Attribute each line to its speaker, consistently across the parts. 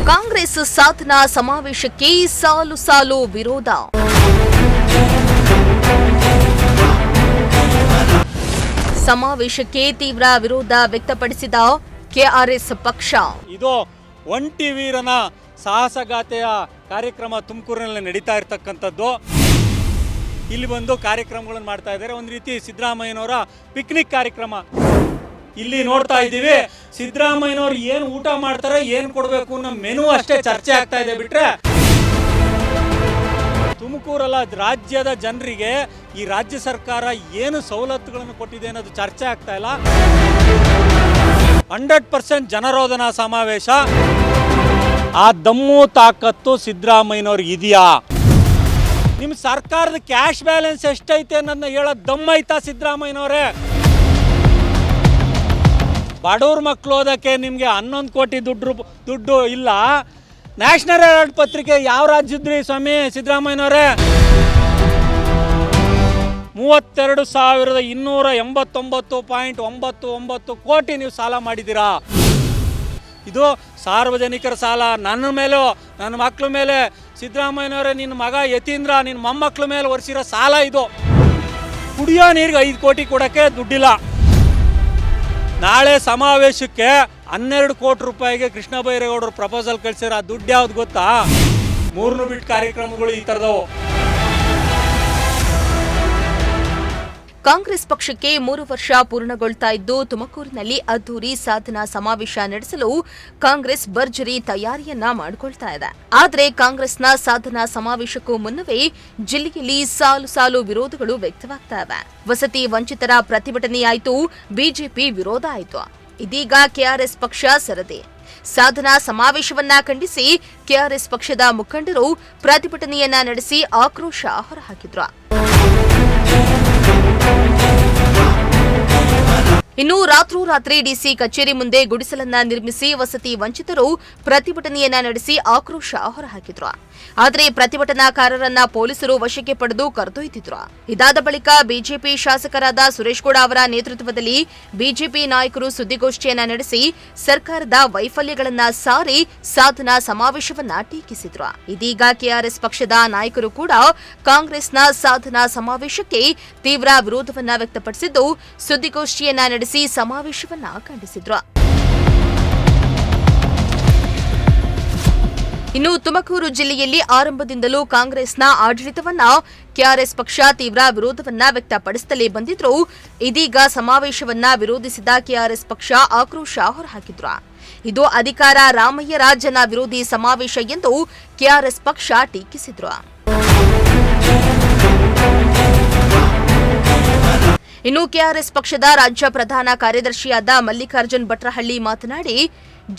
Speaker 1: ಕಾಂಗ್ರೆಸ್ ಸಾಧನಾ ಸಮಾವೇಶಕ್ಕೆ ಸಾಲು ಸಾಲು ವಿರೋಧ. ಸಮಾವೇಶಕ್ಕೆ ತೀವ್ರ ವಿರೋಧ ವ್ಯಕ್ತಪಡಿಸಿದ ಕೆಆರ್ಎಸ್ ಪಕ್ಷ.
Speaker 2: ಇದು ಒಂಟಿ ವೀರನ ಸಾಹಸಗಾಥೆಯ ಕಾರ್ಯಕ್ರಮ ತುಮಕೂರಿನಲ್ಲಿ ನಡೀತಾ ಇರತಕ್ಕಂಥದ್ದು. ಇಲ್ಲಿ ಬಂದು ಕಾರ್ಯಕ್ರಮಗಳನ್ನು ಮಾಡ್ತಾ ಇದ್ದಾರೆ. ಒಂದು ರೀತಿ ಸಿದ್ದರಾಮಯ್ಯನವರ ಪಿಕ್ನಿಕ್ ಕಾರ್ಯಕ್ರಮ. ಇಲ್ಲಿ ನೋಡ್ತಾ ಇದ್ದೀವಿ, ಸಿದ್ದರಾಮಯ್ಯನವರು ಏನು ಊಟ ಮಾಡ್ತಾರೆ, ಏನು ಕೊಡಬೇಕು ಅನ್ನೋ ಮೆನು ಅಷ್ಟೇ ಚರ್ಚೆ ಆಗ್ತಾ ಇದೆ. ಬಿಟ್ರೆ ತುಮಕೂರಲ್ಲ, ರಾಜ್ಯದ ಜನರಿಗೆ ಈ ರಾಜ್ಯ ಸರ್ಕಾರ ಏನು ಸವಲತ್ತುಗಳನ್ನು ಕೊಟ್ಟಿದೆ ಅನ್ನೋದು ಚರ್ಚೆ ಆಗ್ತಾ ಇಲ್ಲ. 100% ಜನರೋಧನಾ ಸಮಾವೇಶ. ಆ ದಮ್ಮು ತಾಕತ್ತು ಸಿದ್ದರಾಮಯ್ಯನವ್ರಿಗೆ ಇದೆಯಾ? ನಿಮ್ಮ ಸರ್ಕಾರದ ಕ್ಯಾಶ್ ಬ್ಯಾಲೆನ್ಸ್ ಎಷ್ಟೈತೆ ಅನ್ನೋದನ್ನ ಹೇಳೋ ದಮ್ಮೈತಾ ಸಿದ್ದರಾಮಯ್ಯನವರೇ? ಬಡವ್ರ ಮಕ್ಕಳು ಓದೋಕ್ಕೆ ನಿಮಗೆ 11 ಕೋಟಿ ದುಡ್ಡು ಇಲ್ಲ. ನ್ಯಾಷನಲ್ ಹೆರಾಲ್ಡ್ ಪತ್ರಿಕೆ ಯಾವ ರಾಜ್ಯದ್ರಿ ಸ್ವಾಮಿ ಸಿದ್ದರಾಮಯ್ಯನವರೇ? 32,289.99 ಕೋಟಿ ನೀವು ಸಾಲ ಮಾಡಿದ್ದೀರಾ. ಇದು ಸಾರ್ವಜನಿಕರ ಸಾಲ. ನನ್ನ ಮೇಲೂ ನನ್ನ ಮಕ್ಕಳ ಮೇಲೆ ಸಿದ್ದರಾಮಯ್ಯನವರೇ, ನಿನ್ನ ಮಗ ಯತೀಂದ್ರ, ನಿನ್ನ ಮೊಮ್ಮಕ್ಕಳ ಮೇಲೆ ಒರೆಸಿರೋ ಸಾಲ ಇದು. ಕುಡಿಯೋ ನೀರಿಗೆ 5 ಕೋಟಿ ಕೊಡೋಕ್ಕೆ ದುಡ್ಡಿಲ್ಲ. ನಾಳೆ ಸಮಾವೇಶಕ್ಕೆ 12 ಕೋಟಿ ರೂಪಾಯಿಗೆ ಕೃಷ್ಣ ಬೈರೇಗೌಡರು ಪ್ರಪೋಸಲ್ ಕಳಿಸಿರೋ. ಆ ದುಡ್ಡು ಯಾವ್ದು ಗೊತ್ತಾ? 3 ಬಿಟ್ ಕಾರ್ಯಕ್ರಮಗಳು ಈ ಥರದವು.
Speaker 1: ಕಾಂಗ್ರೆಸ್ ಪಕ್ಷಕ್ಕೆ 3 ವರ್ಷ ಪೂರ್ಣಗೊಳ್ತಾ ಇದ್ದು ತುಮಕೂರಿನಲ್ಲಿ ಅದ್ದೂರಿ ಸಾಧನಾ ಸಮಾವೇಶ ನಡೆಸಲು ಕಾಂಗ್ರೆಸ್ ಭರ್ಜರಿ ತಯಾರಿಯನ್ನ ಮಾಡಿಕೊಳ್ತಾ ಇದೆ. ಆದರೆ ಕಾಂಗ್ರೆಸ್ನ ಸಾಧನಾ ಸಮಾವೇಶಕ್ಕೂ ಮುನ್ನವೇ ಜಿಲ್ಲೆಯಲ್ಲಿ ಸಾಲು ಸಾಲು ವಿರೋಧಗಳು ವ್ಯಕ್ತವಾಗ್ತಾ ಇವೆ. ವಸತಿ ವಂಚಿತರ ಪ್ರತಿಭಟನೆಯಾಯಿತು, ಬಿಜೆಪಿ ವಿರೋಧ ಆಯಿತು. ಇದೀಗ ಕೆಆರ್ಎಸ್ ಪಕ್ಷ ಸರದಿ. ಸಾಧನಾ ಸಮಾವೇಶವನ್ನ ಖಂಡಿಸಿ ಕೆಆರ್ಎಸ್ ಪಕ್ಷದ ಮುಖಂಡರು ಪ್ರತಿಭಟನೆಯನ್ನ ನಡೆಸಿ ಆಕ್ರೋಶ ಹೊರಹಾಕಿದ್ರು. ಇನ್ನು ರಾತ್ರೋರಾತ್ರಿ ಡಿಸಿ ಕಚೇರಿ ಮುಂದೆ ಗುಡಿಸಲನ್ನ ನಿರ್ಮಿಸಿ ವಸತಿ ವಂಚಿತರು ಪ್ರತಿಭಟನೆಯನ್ನ ನಡೆಸಿ ಆಕ್ರೋಶ ಹೊರಹಾಕಿದ್ರು. ಆದರೆ ಪ್ರತಿಭಟನಾಕಾರರನ್ನ ಪೊಲೀಸರು ವಶಕ್ಕೆ ಪಡೆದು ಕರೆದೊಯ್ದಿದ್ರು. ಇದಾದ ಬಳಿಕ ಬಿಜೆಪಿ ಶಾಸಕರಾದ ಸುರೇಶ್ ಗೌಡ ಅವರ ನೇತೃತ್ವದಲ್ಲಿ ಬಿಜೆಪಿ ನಾಯಕರು ಸುದ್ದಿಗೋಷ್ಠಿಯನ್ನ ನಡೆಸಿ ಸರ್ಕಾರದ ವೈಫಲ್ಯಗಳನ್ನ ಸಾರಿ ಸಾಧನಾ ಸಮಾವೇಶವನ್ನ ಟೀಕಿಸಿದ್ರು. ಇದೀಗ ಕೆಆರ್ಎಸ್ ಪಕ್ಷದ ನಾಯಕರು ಕೂಡ ಕಾಂಗ್ರೆಸ್ನ ಸಾಧನಾ ಸಮಾವೇಶಕ್ಕೆ ತೀವ್ರ ವಿರೋಧವನ್ನ ವ್ಯಕ್ತಪಡಿಸಿದ್ದು ಸುದ್ದಿಗೋಷ್ಠಿಯನ್ನ ನಡೆಸಿ ಸಮಾವೇಶವನ್ನ ಖಂಡಿಸಿದ್ರು. ಇನ್ನು ತುಮಕೂರು ಜಿಲ್ಲೆಯಲ್ಲಿ ಆರಂಭದಿಂದಲೂ ಕಾಂಗ್ರೆಸ್ನ ಆಡಳಿತವನ್ನ ಕೆಆರ್ಎಸ್ ಪಕ್ಷ ತೀವ್ರ ವಿರೋಧವನ್ನ ವ್ಯಕ್ತಪಡಿಸುತ್ತಲೇ ಬಂದಿದ್ರು. ಇದೀಗ ಸಮಾವೇಶವನ್ನ ವಿರೋಧಿಸಿದ ಕೆಆರ್ಎಸ್ ಪಕ್ಷ ಆಕ್ರೋಶ ಹೊರಹಾಕಿದ್ರು. ಇದು ಅಧಿಕಾರ ರಾಮಯ್ಯರ ಜನ ವಿರೋಧಿ ಸಮಾವೇಶ ಎಂದು ಕೆಆರ್ಎಸ್ ಪಕ್ಷ ಟೀಕಿಸಿದ್ರು. ಇನ್ನು ಕೆಆರ್ಎಸ್ ಪಕ್ಷದ ರಾಜ್ಯ ಪ್ರಧಾನ ಕಾರ್ಯದರ್ಶಿಯಾದ ಮಲ್ಲಿಕಾರ್ಜುನ್ ಭಟ್ರಹಳ್ಳಿ ಮಾತನಾಡಿ,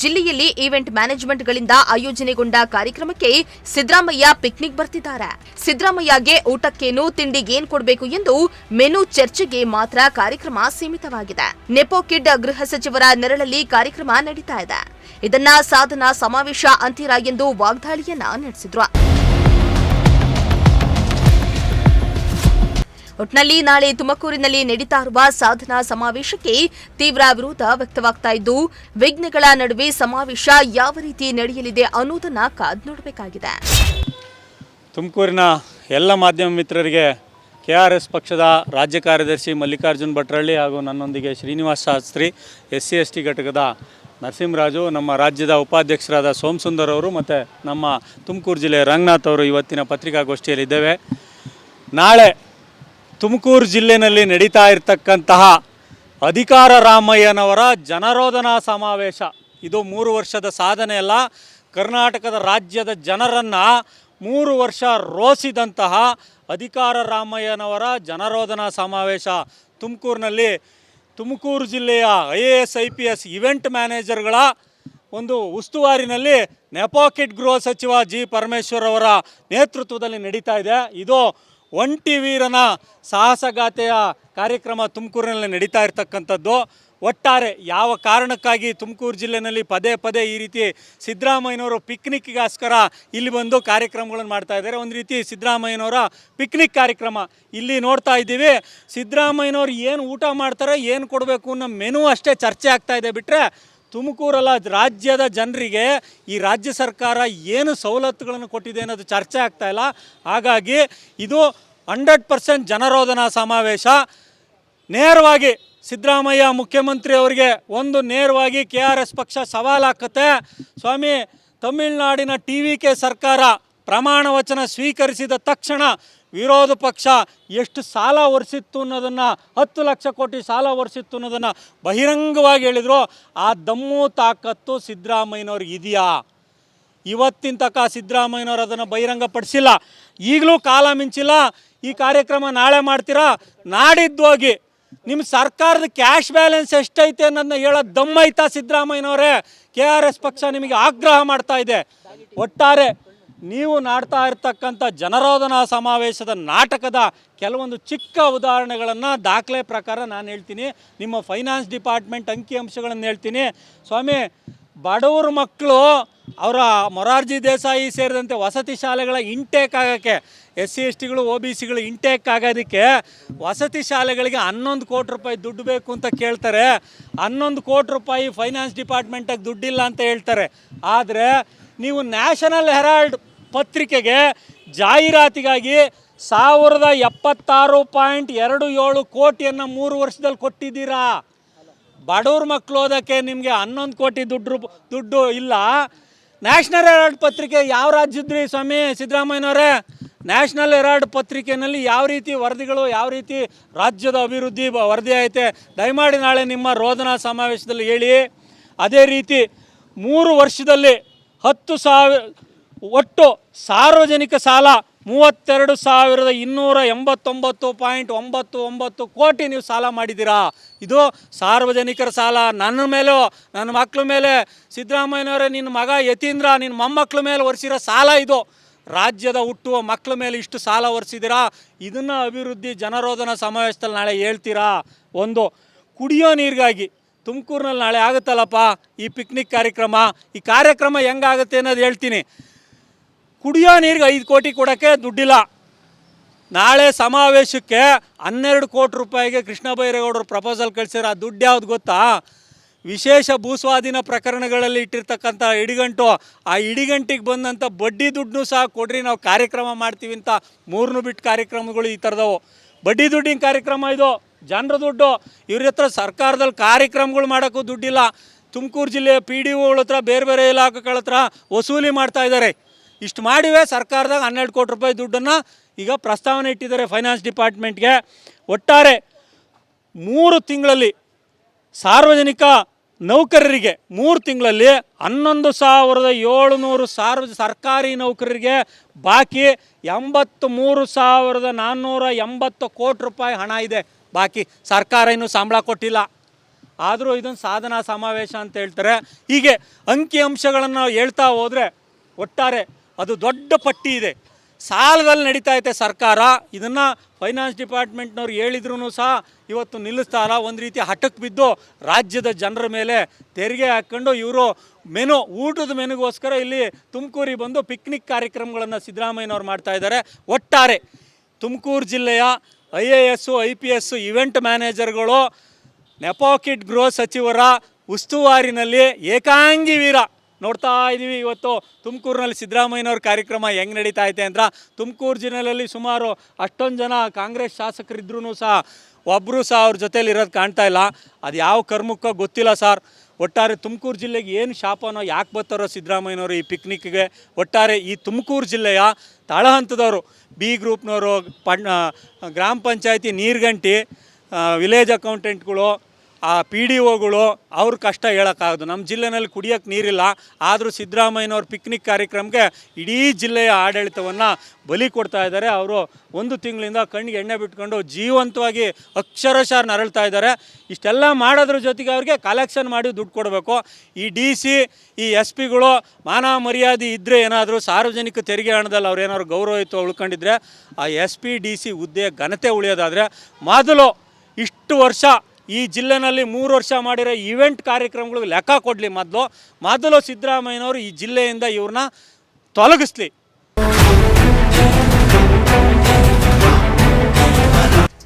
Speaker 1: ಜಿಲ್ಲೆಯಲ್ಲಿ ಈವೆಂಟ್ ಮ್ಯಾನೇಜ್ಮೆಂಟ್ಗಳಿಂದ ಆಯೋಜನೆಗೊಂಡ ಕಾರ್ಯಕ್ರಮಕ್ಕೆ ಸಿದ್ದರಾಮಯ್ಯ ಪಿಕ್ನಿಕ್ ಬರ್ತಿದ್ದಾರೆ. ಸಿದ್ದರಾಮಯ್ಯಗೆ ಊಟಕ್ಕೇನು ತಿಂಡಿಗೇನ್ ಕೊಡಬೇಕು ಎಂದು ಮೆನು ಚರ್ಚೆಗೆ ಮಾತ್ರ ಕಾರ್ಯಕ್ರಮ ಸೀಮಿತವಾಗಿದೆ. ನೆಪೋ ಕಿಡ್ ಗೃಹ ಸಚಿವರ ನೆರಳಲ್ಲಿ ಕಾರ್ಯಕ್ರಮ ನಡೀತಾ ಇದೆ. ಇದನ್ನ ಸಾಧನಾ ಸಮಾವೇಶ ಅಂತೀರಾ ಎಂದು ವಾಗ್ದಾಳಿಯನ್ನ ನಡೆಸಿದ್ರು. ಒಟ್ನಲ್ಲಿ ನಾಳೆ ತುಮಕೂರಿನಲ್ಲಿ ನಡೀತಾ ಇರುವ ಸಾಧನಾ ಸಮಾವೇಶಕ್ಕೆ ತೀವ್ರ ವಿರೋಧ ವ್ಯಕ್ತವಾಗ್ತಾ ಇದ್ದು ವಿಘ್ನಗಳ ನಡುವೆ ಸಮಾವೇಶ ಯಾವ ರೀತಿ ನಡೆಯಲಿದೆ ಅನ್ನೋದನ್ನ ಕಾದು ನೋಡಬೇಕಾಗಿದೆ.
Speaker 2: ತುಮಕೂರಿನ ಎಲ್ಲ ಮಾಧ್ಯಮ ಮಿತ್ರರಿಗೆ ಕೆಆರ್ಎಸ್ ಪಕ್ಷದ ರಾಜ್ಯ ಕಾರ್ಯದರ್ಶಿ ಮಲ್ಲಿಕಾರ್ಜುನ್ ಭಟ್ರಹಳ್ಳಿ ಹಾಗೂ ನನ್ನೊಂದಿಗೆ ಶ್ರೀನಿವಾಸ ಶಾಸ್ತ್ರಿ, SC/ST ಘಟಕದ ನರಸಿಂಹರಾಜು, ನಮ್ಮ ರಾಜ್ಯದ ಉಪಾಧ್ಯಕ್ಷರಾದ ಸೋಮಸುಂದರ್ ಅವರು ಮತ್ತು ನಮ್ಮ ತುಮಕೂರು ಜಿಲ್ಲೆಯ ರಂಗನಾಥ್ ಅವರು ಇವತ್ತಿನ ಪತ್ರಿಕಾಗೋಷ್ಠಿಯಲ್ಲಿದ್ದೇವೆ. ನಾಳೆ ತುಮಕೂರು ಜಿಲ್ಲೆಯಲ್ಲಿ ನಡೀತಾ ಇರತಕ್ಕಂತಹ ಅಧಿಕಾರ ರಾಮಯ್ಯನವರ ಜನರೋಧನಾ ಸಮಾವೇಶ ಇದು 3 ವರ್ಷದ ಸಾಧನೆ ಅಲ್ಲ. ಕರ್ನಾಟಕದ ರಾಜ್ಯದ ಜನರನ್ನು 3 ವರ್ಷ ರೋಸಿದಂತಹ ಅಧಿಕಾರ ರಾಮಯ್ಯನವರ ಜನರೋಧನಾ ಸಮಾವೇಶ ತುಮಕೂರಿನಲ್ಲಿ. ತುಮಕೂರು ಜಿಲ್ಲೆಯ IAS IPS ಇವೆಂಟ್ ಮ್ಯಾನೇಜರ್ಗಳ ಒಂದು ಉಸ್ತುವಾರಿನಲ್ಲಿ ನೆಪೋ ಕಿಡ್ ಗೃಹ ಸಚಿವ ಜಿ ಪರಮೇಶ್ವರ್ ಅವರ ನೇತೃತ್ವದಲ್ಲಿ ನಡೀತಾ ಇದೆ. ಇದು ಒಂಟಿ ವೀರನ ಸಾಹಸಗಾಥೆಯ ಕಾರ್ಯಕ್ರಮ ತುಮಕೂರಿನಲ್ಲಿ ನಡೀತಾ ಇರತಕ್ಕಂಥದ್ದು. ಒಟ್ಟಾರೆ ಯಾವ ಕಾರಣಕ್ಕಾಗಿ ತುಮಕೂರು ಜಿಲ್ಲೆಯಲ್ಲಿ ಪದೇ ಪದೇ ಈ ರೀತಿ ಸಿದ್ದರಾಮಯ್ಯನವರು ಪಿಕ್ನಿಕ್ಗೋಸ್ಕರ ಇಲ್ಲಿ ಬಂದು ಕಾರ್ಯಕ್ರಮಗಳನ್ನು ಮಾಡ್ತಾ ಇದ್ದಾರೆ. ಒಂದು ರೀತಿ ಸಿದ್ದರಾಮಯ್ಯನವರ ಪಿಕ್ನಿಕ್ ಕಾರ್ಯಕ್ರಮ. ಇಲ್ಲಿ ನೋಡ್ತಾ ಇದ್ದೀವಿ, ಸಿದ್ದರಾಮಯ್ಯನವರು ಏನು ಊಟ ಮಾಡ್ತಾರೆ, ಏನು ಕೊಡಬೇಕು ಅನ್ನೋ ಮೆನು ಅಷ್ಟೇ ಚರ್ಚೆ ಆಗ್ತಾ ಇದೆ. ಬಿಟ್ಟರೆ ತುಮಕೂರಲ್ಲ, ರಾಜ್ಯದ ಜನರಿಗೆ ಈ ರಾಜ್ಯ ಸರ್ಕಾರ ಏನು ಸವಲತ್ತುಗಳನ್ನು ಕೊಟ್ಟಿದೆ ಅನ್ನೋದು ಚರ್ಚೆ ಆಗ್ತಾ ಇಲ್ಲ. ಹಾಗಾಗಿ ಇದು 100% ಜನರೋಧನಾ ಸಮಾವೇಶ. ನೇರವಾಗಿ ಸಿದ್ದರಾಮಯ್ಯ ಮುಖ್ಯಮಂತ್ರಿ ಅವರಿಗೆ ಒಂದು ನೇರವಾಗಿ KRS ಪಕ್ಷ ಸವಾಲಾಕತ್ತೆ. ಸ್ವಾಮಿ, ತಮಿಳುನಾಡಿನ TVK ಸರ್ಕಾರ ಪ್ರಮಾಣ ವಚನ ಸ್ವೀಕರಿಸಿದ ತಕ್ಷಣ ವಿರೋಧ ಪಕ್ಷ ಎಷ್ಟು ಸಾಲ ಹೊರಿಸಿತ್ತು ಅನ್ನೋದನ್ನು, 10 ಲಕ್ಷ ಕೋಟಿ ಸಾಲ ಹೊರಿಸಿತ್ತು ಅನ್ನೋದನ್ನು ಬಹಿರಂಗವಾಗಿ ಹೇಳಿದರು. ಆ ದಮ್ಮು ತಾಕತ್ತು ಸಿದ್ದರಾಮಯ್ಯನವ್ರಿಗೆ ಇದೆಯಾ? ಇವತ್ತಿನ ತನಕ ಸಿದ್ದರಾಮಯ್ಯನವರು ಅದನ್ನು ಬಹಿರಂಗಪಡಿಸಿಲ್ಲ. ಈಗಲೂ ಕಾಲ ಮಿಂಚಿಲ್ಲ. ಈ ಕಾರ್ಯಕ್ರಮ ನಾಳೆ ಮಾಡ್ತೀರಾ, ನಾಡಿದ್ದು ಹೋಗಿ ನಿಮ್ಮ ಸರ್ಕಾರದ ಕ್ಯಾಶ್ ಬ್ಯಾಲೆನ್ಸ್ ಎಷ್ಟೈತೆ ಅನ್ನೋದನ್ನ ಹೇಳೋ ದಮ್ಮೈತಾ ಸಿದ್ದರಾಮಯ್ಯನವರೇ? KRS ಪಕ್ಷ ನಿಮಗೆ ಆಗ್ರಹ ಮಾಡ್ತಾ ಇದೆ. ಒಟ್ಟಾರೆ ನೀವು ನಾಡ್ತಾ ಇರ್ತಕ್ಕಂಥ ಜನರೋಧನಾ ಸಮಾವೇಶದ ನಾಟಕದ ಕೆಲವೊಂದು ಚಿಕ್ಕ ಉದಾಹರಣೆಗಳನ್ನು ದಾಖಲೆ ಪ್ರಕಾರ ನಾನು ಹೇಳ್ತೀನಿ. ನಿಮ್ಮ ಫೈನಾನ್ಸ್ ಡಿಪಾರ್ಟ್ಮೆಂಟ್ ಅಂಕಿಅಂಶಗಳನ್ನು ಹೇಳ್ತೀನಿ. ಸ್ವಾಮಿ, ಬಡವ್ರ ಮಕ್ಕಳು ಅವರ ಮೊರಾರ್ಜಿ ದೇಸಾಯಿ ಸೇರಿದಂತೆ ವಸತಿ ಶಾಲೆಗಳ ಇಂಟೇಕ್ ಆಗೋಕ್ಕೆ, SC STಗಳು OBCಗಳು ಇಂಟೇಕ್ ಆಗೋದಕ್ಕೆ ವಸತಿ ಶಾಲೆಗಳಿಗೆ 11 ಕೋಟಿ ರೂಪಾಯಿ ದುಡ್ಡು ಬೇಕು ಅಂತ ಕೇಳ್ತಾರೆ. 11 ಕೋಟಿ ರೂಪಾಯಿ ಫೈನಾನ್ಸ್ ಡಿಪಾರ್ಟ್ಮೆಂಟಾಗಿ ದುಡ್ಡಿಲ್ಲ ಅಂತ ಹೇಳ್ತಾರೆ. ಆದರೆ ನೀವು ನ್ಯಾಷನಲ್ ಹೆರಾಲ್ಡ್ ಪತ್ರಿಕೆಗೆ ಜಾಹೀರಾತಿಗಾಗಿ 1076.27 ಕೋಟಿಯನ್ನು 3 ವರ್ಷದಲ್ಲಿ ಕೊಟ್ಟಿದ್ದೀರಾ. ಬಡವ್ರ ಮಕ್ಕಳು ಓದೋಕ್ಕೆ ನಿಮಗೆ 11 ಕೋಟಿ ದುಡ್ಡು ಇಲ್ಲ. ನ್ಯಾಷನಲ್ ಹೆರಾಲ್ಡ್ ಪತ್ರಿಕೆ ಯಾವ ರಾಜ್ಯದ್ರಿ ಸ್ವಾಮಿ ಸಿದ್ದರಾಮಯ್ಯನವರೇ? ನ್ಯಾಷನಲ್ ಹೆರಾಲ್ಡ್ ಪತ್ರಿಕೆಯಲ್ಲಿ ಯಾವ ರೀತಿ ವರದಿಗಳು, ಯಾವ ರೀತಿ ರಾಜ್ಯದ ಅಭಿವೃದ್ಧಿ ವರದಿ ಐತೆ, ದಯಮಾಡಿ ನಾಳೆ ನಿಮ್ಮ ರೋಧನಾ ಸಮಾವೇಶದಲ್ಲಿ ಹೇಳಿ. ಅದೇ ರೀತಿ 3 ವರ್ಷದಲ್ಲಿ 10,000 ಒಟ್ಟು ಸಾರ್ವಜನಿಕ ಸಾಲ 32,289.99 ಕೋಟಿ ನೀವು ಸಾಲ ಮಾಡಿದ್ದೀರಾ. ಇದು ಸಾರ್ವಜನಿಕರ ಸಾಲ. ನನ್ನ ಮೇಲೂ, ನನ್ನ ಮಕ್ಕಳ ಮೇಲೆ, ಸಿದ್ದರಾಮಯ್ಯನವರೇ ನಿನ್ನ ಮಗ ಯತೀಂದ್ರ, ನಿನ್ನ ಮೊಮ್ಮಕ್ಕಳ ಮೇಲೆ ಹೊರಿಸಿರೋ ಸಾಲ ಇದು. ರಾಜ್ಯದ ಹುಟ್ಟುವ ಮಕ್ಕಳ ಮೇಲೆ ಇಷ್ಟು ಸಾಲ ಹೊರಿಸಿದ್ದೀರಾ. ಇದನ್ನು ಅಭಿವೃದ್ಧಿ ಜನರೋಧನಾ ಸಮಾವೇಶದಲ್ಲಿ ನಾಳೆ ಹೇಳ್ತೀರಾ. ಒಂದು ಕುಡಿಯೋ ನೀರಿಗಾಗಿ ತುಮಕೂರಿನಲ್ಲಿ ನಾಳೆ ಆಗುತ್ತಲ್ಲಪ್ಪ ಈ ಪಿಕ್ನಿಕ್ ಕಾರ್ಯಕ್ರಮ. ಈ ಕಾರ್ಯಕ್ರಮ ಹೆಂಗಾಗುತ್ತೆ ಅನ್ನೋದು ಹೇಳ್ತೀನಿ. ಕುಡಿಯೋ ನೀರಿಗೆ 5 ಕೋಟಿ ಕೊಡೋಕ್ಕೆ ದುಡ್ಡಿಲ್ಲ. ನಾಳೆ ಸಮಾವೇಶಕ್ಕೆ 12 ಕೋಟಿ ರೂಪಾಯಿಗೆ ಕೃಷ್ಣ ಬೈರೇಗೌಡರು ಪ್ರಪೋಸಲ್ ಕಳಿಸಿರೋ. ಆ ದುಡ್ಡು ಯಾವ್ದು ಗೊತ್ತಾ? ವಿಶೇಷ ಭೂಸ್ವಾಧೀನ ಪ್ರಕರಣಗಳಲ್ಲಿ ಇಟ್ಟಿರ್ತಕ್ಕಂಥ ಇಡಿಗಂಟು. ಆ ಇಡಿಗಂಟಿಗೆ ಬಂದಂಥ ಬಡ್ಡಿ ದುಡ್ಡು ಸಹ ಕೊಡ್ರಿ, ನಾವು ಕಾರ್ಯಕ್ರಮ ಮಾಡ್ತೀವಿ ಅಂತ 3 ಬಿಟ್ಟು ಕಾರ್ಯಕ್ರಮಗಳು ಈ ಥರದವು. ಬಡ್ಡಿ ದುಡ್ಡಿನ ಕಾರ್ಯಕ್ರಮ ಇದು, ಜನರ ದುಡ್ಡು. ಇವ್ರ ಹತ್ರ ಸರ್ಕಾರದಲ್ಲಿ ಕಾರ್ಯಕ್ರಮಗಳು ಮಾಡೋಕ್ಕೂ ದುಡ್ಡಿಲ್ಲ. ತುಮಕೂರು ಜಿಲ್ಲೆಯ PDOಗಳ ಹತ್ರ, ಬೇರೆ ಬೇರೆ ಇಲಾಖೆಗಳ ಹತ್ರ ವಸೂಲಿ ಮಾಡ್ತಾ ಇದ್ದಾರೆ. ಇಷ್ಟು ಮಾಡಿವೆ ಸರ್ಕಾರದಾಗ 12 ಕೋಟಿ ರೂಪಾಯಿ ದುಡ್ಡನ್ನು ಈಗ ಪ್ರಸ್ತಾವನೆ ಇಟ್ಟಿದ್ದಾರೆ ಫೈನಾನ್ಸ್ ಡಿಪಾರ್ಟ್ಮೆಂಟ್ಗೆ. ಒಟ್ಟಾರೆ 3 ತಿಂಗಳಲ್ಲಿ ಸಾರ್ವಜನಿಕ ನೌಕರರಿಗೆ 3 ತಿಂಗಳಲ್ಲಿ 11,700 ಸರ್ಕಾರಿ ನೌಕರರಿಗೆ ಬಾಕಿ 83,480 ಕೋಟಿ ರೂಪಾಯಿ ಹಣ ಇದೆ ಬಾಕಿ. ಸರ್ಕಾರ ಇನ್ನೂ ಸಂಬಳ ಕೊಟ್ಟಿಲ್ಲ. ಆದರೂ ಇದನ್ನು ಸಾಧನಾ ಸಮಾವೇಶ ಅಂತ ಹೇಳ್ತಾರೆ. ಹೀಗೆ ಅಂಕಿಅಂಶಗಳನ್ನು ಹೇಳ್ತಾ ಹೋದರೆ ಒಟ್ಟಾರೆ ಅದು ದೊಡ್ಡ ಪಟ್ಟಿ ಇದೆ. ಸಾಲದಲ್ಲಿ ನಡೀತಾ ಐತೆ ಸರ್ಕಾರ. ಇದನ್ನು ಫೈನಾನ್ಸ್ ಡಿಪಾರ್ಟ್ಮೆಂಟ್ನವ್ರು ಹೇಳಿದ್ರು ಸಹ ಇವತ್ತು ನಿಲ್ಲಿಸ್ತಾ ಇಲ್ಲ. ಒಂದು ರೀತಿ ಹಠಕ್ಕೆ ಬಿದ್ದು ರಾಜ್ಯದ ಜನರ ಮೇಲೆ ತೆರಿಗೆ ಹಾಕ್ಕೊಂಡು ಇವರು ಊಟದ ಮೆನುಗೋಸ್ಕರ ಇಲ್ಲಿ ತುಮಕೂರಿಗೆ ಬಂದು ಪಿಕ್ನಿಕ್ ಕಾರ್ಯಕ್ರಮಗಳನ್ನು ಸಿದ್ದರಾಮಯ್ಯನವ್ರು ಮಾಡ್ತಾ ಇದ್ದಾರೆ. ಒಟ್ಟಾರೆ ತುಮಕೂರು ಜಿಲ್ಲೆಯ IAS IPS ಇವೆಂಟ್ ಮ್ಯಾನೇಜರ್ಗಳು ನೆಪೋಕಿಟ್ ಗೃಹ ಸಚಿವರ ಉಸ್ತುವಾರಿನಲ್ಲಿ ಏಕಾಂಗಿ ವೀರ ನೋಡ್ತಾ ಇದ್ದೀವಿ. ಇವತ್ತು ತುಮಕೂರಿನಲ್ಲಿ ಸಿದ್ದರಾಮಯ್ಯನವ್ರ ಕಾರ್ಯಕ್ರಮ ಹೆಂಗೆ ನಡೀತಾ ಐತೆ ಅಂದ್ರೆ, ತುಮಕೂರು ಜಿಲ್ಲೆಯಲ್ಲಿ ಸುಮಾರು ಅಷ್ಟೊಂದು ಜನ ಕಾಂಗ್ರೆಸ್ ಶಾಸಕರಿದ್ರೂ ಸಹ ಒಬ್ಬರು ಸಹ ಅವ್ರ ಜೊತೇಲಿ ಇರೋದು ಕಾಣ್ತಾ ಇಲ್ಲ. ಅದು ಯಾವ ಕರ್ಮಕ್ಕೋ ಗೊತ್ತಿಲ್ಲ ಸರ್. ಒಟ್ಟಾರೆ ತುಮಕೂರು ಜಿಲ್ಲೆಗೆ ಏನು ಶಾಪನೋ, ಯಾಕೆ ಬರ್ತಾರೋ ಸಿದ್ದರಾಮಯ್ಯನವರು ಈ ಪಿಕ್ನಿಕ್ಗೆ. ಒಟ್ಟಾರೆ ಈ ತುಮಕೂರು ಜಿಲ್ಲೆಯ ತಳಹಂತದವರು, B ಗ್ರೂಪ್ನವರು, ಗ್ರಾಮ ಪಂಚಾಯತಿ ನೀರ್ಗಂಟಿ, ವಿಲೇಜ್ ಅಕೌಂಟೆಂಟ್ಗಳು, ಆ PDOಗಳು ಅವ್ರ ಕಷ್ಟ ಹೇಳೋಕ್ಕಾಗೋದು. ನಮ್ಮ ಜಿಲ್ಲೆಯಲ್ಲಿ ಕುಡಿಯೋಕ್ಕೆ ನೀರಿಲ್ಲ. ಆದರೂ ಸಿದ್ದರಾಮಯ್ಯನವ್ರ ಪಿಕ್ನಿಕ್ ಕಾರ್ಯಕ್ರಮಕ್ಕೆ ಇಡೀ ಜಿಲ್ಲೆಯ ಆಡಳಿತವನ್ನು ಬಲಿ ಕೊಡ್ತಾ ಇದ್ದಾರೆ. ಅವರು 1 ತಿಂಗಳಿಂದ ಕಣ್ಣಿಗೆ ಎಣ್ಣೆ ಬಿಟ್ಕೊಂಡು ಜೀವಂತವಾಗಿ ಅಕ್ಷರಶಃ ನರಳ್ತಾ ಇದ್ದಾರೆ. ಇಷ್ಟೆಲ್ಲ ಮಾಡೋದ್ರ ಜೊತೆಗೆ ಅವ್ರಿಗೆ ಕಲೆಕ್ಷನ್ ಮಾಡಿ ದುಡ್ಡು ಕೊಡಬೇಕು. ಈ DC, ಈ SP ಗಳು ಮಾನ ಮರ್ಯಾದೆ ಇದ್ದರೆ, ಏನಾದರೂ ಸಾರ್ವಜನಿಕ ತೆರಿಗೆ ಹಣದಲ್ಲಿ ಅವ್ರು ಏನಾದ್ರು ಗೌರವಯುತ ಉಳ್ಕೊಂಡಿದ್ರೆ, ಆ SP DC ಹುದ್ದೆ ಘನತೆ ಉಳಿಯೋದಾದರೆ ಮೊದಲು ಇಷ್ಟು ವರ್ಷ ಈ ಜಿಲ್ಲೆನಲ್ಲಿ 3 ವರ್ಷ ಮಾಡಿರೋ ಇವೆಂಟ್ ಕಾರ್ಯಕ್ರಮಗಳಿಗೆ ಲೆಕ್ಕ ಕೊಡಲಿ. ಮೊದಲು ಸಿದ್ದರಾಮಯ್ಯನವರು ಈ ಜಿಲ್ಲೆಯಿಂದ ಇವ್ರನ್ನ ತೊಲಗಿಸ್ಲಿ.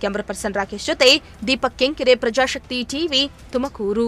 Speaker 1: ಕ್ಯಾಮರಾ ಪರ್ಸನ್ ರಾಕೇಶ್ ಜೊತೆ ದೀಪಕ್ ಕೆಂಕೆರೆ, ಪ್ರಜಾಶಕ್ತಿ TV, ತುಮಕೂರು.